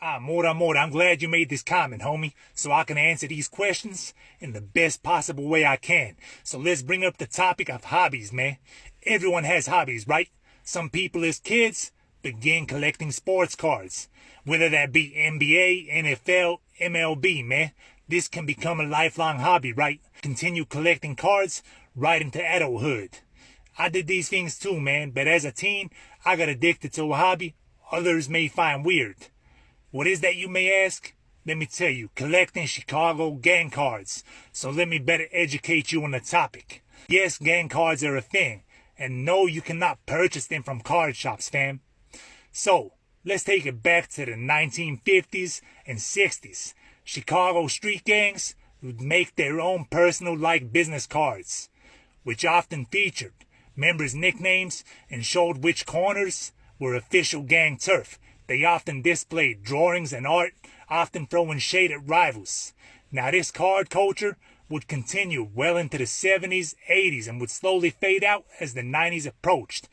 Amor, I'm glad you made this comment, homie, so I can answer these questions in the best possible way I can. So let's bring up the topic of hobbies, man. Everyone has hobbies, right? Some people as kids begin collecting sports cards, whether that be NBA, NFL, MLB, man. This can become a lifelong hobby, right? Continue collecting cards right into adulthood. I did these things too, man, but as a teen, I got addicted to a hobby others may find weird. What is that, you may ask? Let me tell you, collecting Chicago gang cards. So let me better educate you on the topic. Yes, gang cards are a thing, and no, you cannot purchase them from card shops, fam. So, let's take it back to the 1950s and 60s. Chicago street gangs would make their own personal business cards, which often featured members' nicknames and showed which corners were official gang turf. They often displayed drawings and art, often throwing shade at rivals. Now this card culture would continue well into the 70s, 80s, and would slowly fade out as the 90s approached.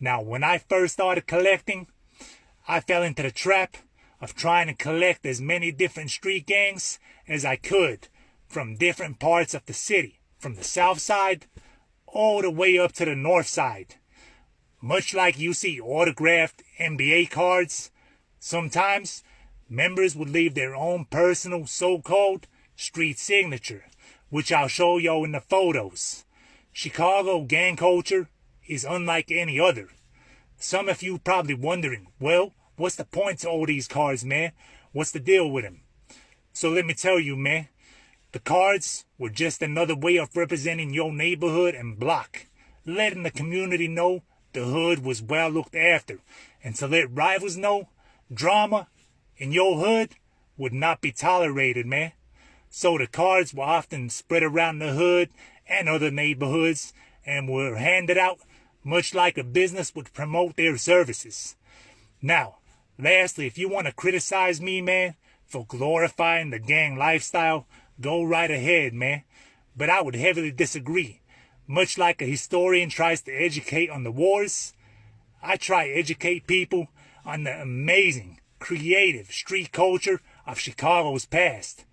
Now when I first started collecting, I fell into the trap of trying to collect as many different street gangs as I could from different parts of the city, from the south side all the way up to the north side. Much like you see autographed NBA cards, sometimes members would leave their own personal so-called street signature, which I'll show you in the photos. Chicago gang culture is unlike any other. Some of you probably wondering, well, what's the point to all these cards, man? What's the deal with them? So let me tell you, man, the cards were just another way of representing your neighborhood and block, letting the community know the hood was well looked after, and to let rivals know drama in your hood would not be tolerated, man. So the cards were often spread around the hood and other neighborhoods and were handed out much like a business would promote their services. Now, lastly, if you want to criticize me, man, for glorifying the gang lifestyle, go right ahead, man. But I would heavily disagree. Much like a historian tries to educate on the wars, I try to educate people on the amazing, creative street culture of Chicago's past.